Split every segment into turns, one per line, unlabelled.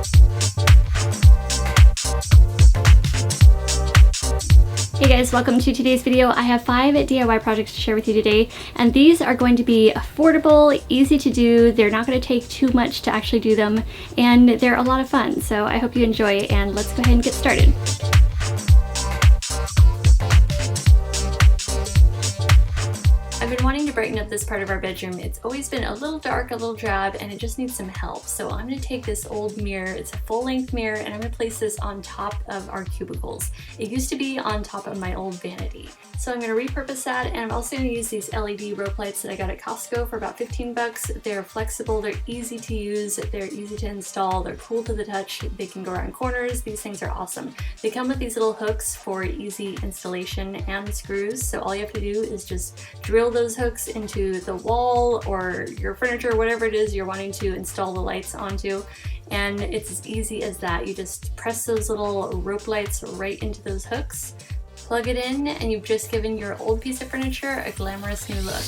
Hey guys, welcome to today's video. I have 5 DIY projects to share with you today, and these are going to be affordable, easy to do, they're not going to take too much to actually do them, and they're a lot of fun, so I hope you enjoy, and let's go ahead and get started. I've been wanting to brighten up this part of our bedroom. It's always been a little dark, a little drab, and it just needs some help. So I'm going to take this old mirror, it's a full-length mirror, and I'm going to place this on top of our cubicles. It used to be on top of my old vanity. So I'm going to repurpose that, and I'm also going to use these LED rope lights that I got at Costco for about 15 bucks. They're flexible, they're easy to use, they're easy to install, they're cool to the touch, they can go around corners. These things are awesome. They come with these little hooks for easy installation and screws, so all you have to do is just drill those hooks into the wall or your furniture, whatever it is you're wanting to install the lights onto, and it's as easy as that. You just press those little rope lights right into those hooks, plug it in, and you've just given your old piece of furniture a glamorous new look.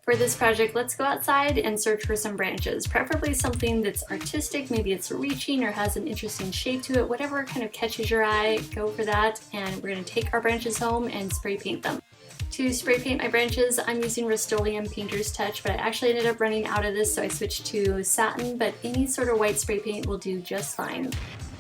For this project, let's go outside and search for some branches, preferably something that's artistic, maybe it's reaching or has an interesting shape to it, whatever kind of catches your eye, go for that, and we're going to take our branches home and spray paint them. To spray paint my branches, I'm using Rust-Oleum Painter's Touch, but I actually ended up running out of this, so I switched to satin, but any sort of white spray paint will do just fine.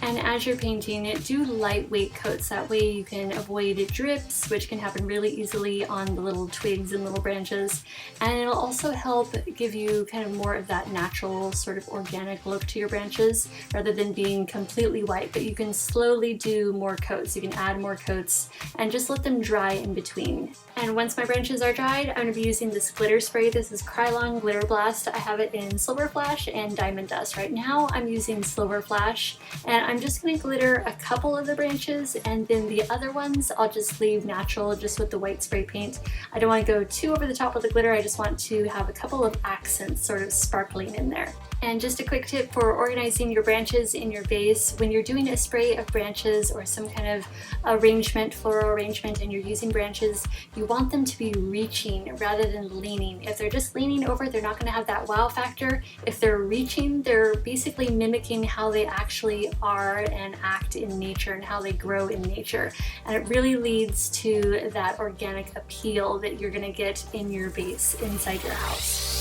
And as you're painting, do lightweight coats. That way you can avoid drips, which can happen really easily on the little twigs and little branches. And it'll also help give you kind of more of that natural sort of organic look to your branches rather than being completely white. But you can slowly do more coats. You can add more coats and just let them dry in between. And once my branches are dried, I'm going to be using this glitter spray. This is Krylon Glitter Blast. I have it in Silver Flash and Diamond Dust. Right now I'm using Silver Flash, and I'm just going to glitter a couple of the branches, and then the other ones I'll just leave natural just with the white spray paint. I don't want to go too over the top with the glitter, I just want to have a couple of accents sort of sparkling in there. And just a quick tip for organizing your branches in your vase: when you're doing a spray of branches or some kind of arrangement, floral arrangement, and you're using branches, you want them to be reaching rather than leaning. If they're just leaning over, they're not going to have that wow factor. If they're reaching, they're basically mimicking how they actually are and act in nature and how they grow in nature. And it really leads to that organic appeal that you're going to get in your vase inside your house.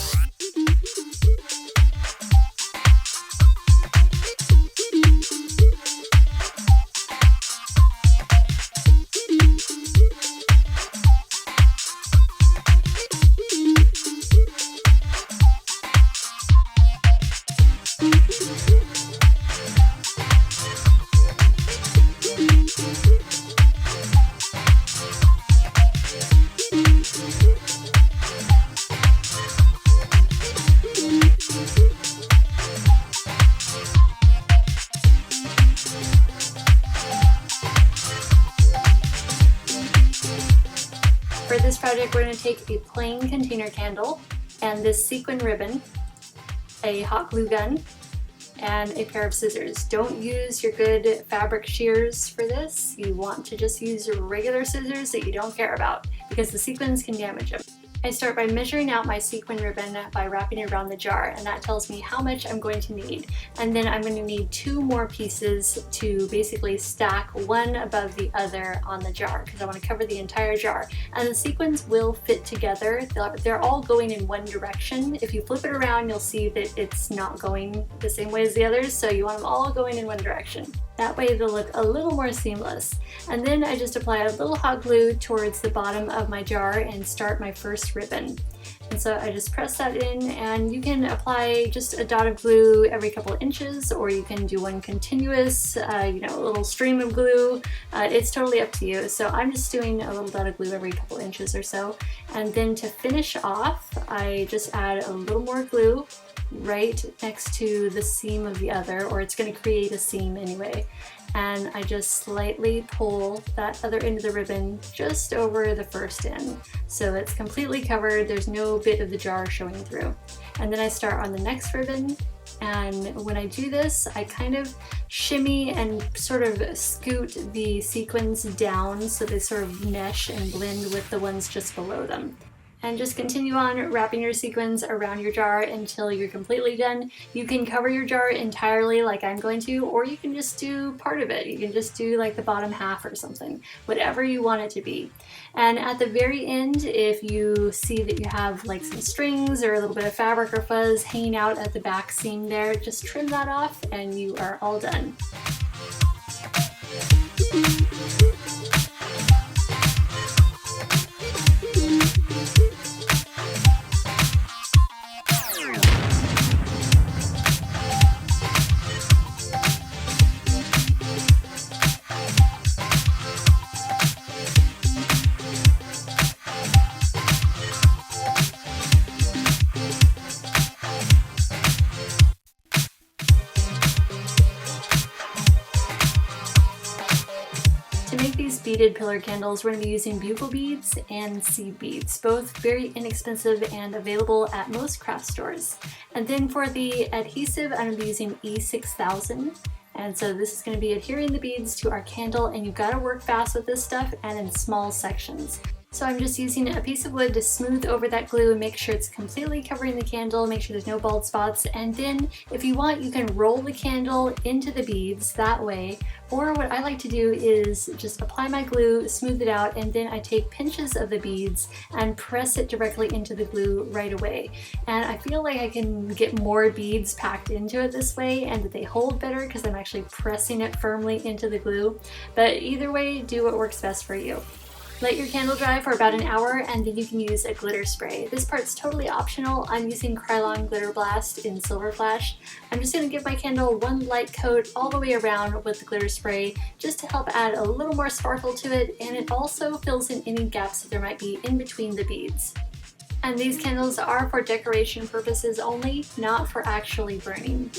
For this project, we're going to take a plain container candle and this sequin ribbon, a hot glue gun, and a pair of scissors. Don't use your good fabric shears for this. You want to just use your regular scissors that you don't care about, because the sequins can damage them. I start by measuring out my sequin ribbon by wrapping it around the jar, and that tells me how much I'm going to need. And then I'm going to need 2 more pieces to basically stack one above the other on the jar, because I want to cover the entire jar. And the sequins will fit together. They're all going in one direction. If you flip it around, you'll see that it's not going the same way as the others, so you want them all going in one direction. That way they'll look a little more seamless. And then I just apply a little hot glue towards the bottom of my jar and start my first ribbon. And so I just press that in, and you can apply just a dot of glue every couple of inches, or you can do one continuous, a little stream of glue. It's totally up to you. So I'm just doing a little dot of glue every couple inches or so. And then to finish off, I just add a little more glue right next to the seam of the other, or it's going to create a seam anyway. And I just slightly pull that other end of the ribbon just over the first end, so it's completely covered, there's no bit of the jar showing through. And then I start on the next ribbon, And when I do this, I kind of shimmy and sort of scoot the sequins down so they sort of mesh and blend with the ones just below them. And just continue on wrapping your sequins around your jar until you're completely done. You can cover your jar entirely like I'm going to, or you can just do part of it. You can just do like the bottom half or something, whatever you want it to be. And at the very end, if you see that you have like some strings or a little bit of fabric or fuzz hanging out at the back seam there, just trim that off and you are all done. To make these beaded pillar candles, we're going to be using bugle beads and seed beads, both very inexpensive and available at most craft stores. And then for the adhesive, I'm going to be using E6000. And so this is going to be adhering the beads to our candle, and you've got to work fast with this stuff and in small sections. So I'm just using a piece of wood to smooth over that glue and make sure it's completely covering the candle, make sure there's no bald spots, and then if you want you can roll the candle into the beads that way, or what I like to do is just apply my glue, smooth it out, and then I take pinches of the beads and press it directly into the glue right away. And I feel like I can get more beads packed into it this way and that they hold better because I'm actually pressing it firmly into the glue. But either way, do what works best for you. Let your candle dry for about an hour and then you can use a glitter spray. This part's totally optional. I'm using Krylon Glitter Blast in Silver Flash. I'm just going to give my candle one light coat all the way around with the glitter spray just to help add a little more sparkle to it, and it also fills in any gaps that there might be in between the beads. And these candles are for decoration purposes only, not for actually burning.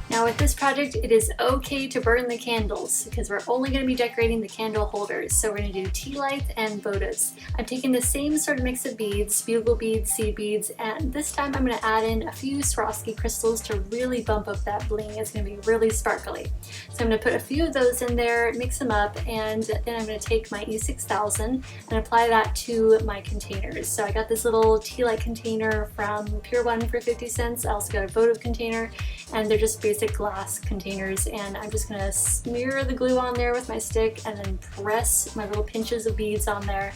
Now with this project, it is okay to burn the candles because we're only going to be decorating the candle holders. So we're going to do tea lights and votives. I'm taking the same sort of mix of beads, bugle beads, seed beads, and this time I'm going to add in a few Swarovski crystals to really bump up that bling. It's going to be really sparkly. So I'm going to put a few of those in there, mix them up, and then I'm going to take my E6000 and apply that to my containers. So I got this little tea light container from Pier 1 for 50 cents. I also got a votive container, and they're just basic glass containers, and I'm just going to smear the glue on there with my stick and then press my little pinches of beads on there.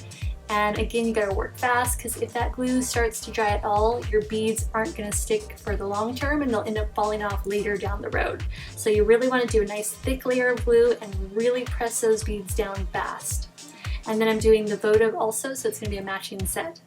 And again, you gotta work fast because if that glue starts to dry at all, your beads aren't gonna stick for the long term and they'll end up falling off later down the road. So you really want to do a nice thick layer of glue and really press those beads down fast. And then I'm doing the votive also, so it's gonna be a matching set.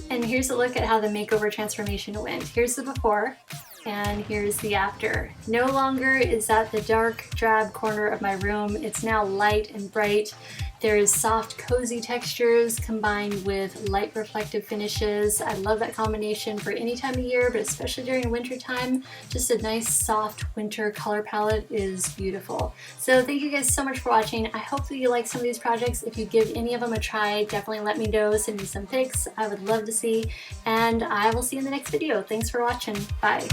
And here's a look at how the makeover transformation went. Here's the before, and here's the after. No longer is that the dark, drab corner of my room. It's now light and bright. There's soft, cozy textures combined with light reflective finishes. I love that combination for any time of year, but especially during winter time. Just a nice, soft winter color palette is beautiful. So thank you guys so much for watching. I hope that you like some of these projects. If you give any of them a try, definitely let me know. Send me some pics. I would love to see. And I will see you in the next video. Thanks for watching. Bye.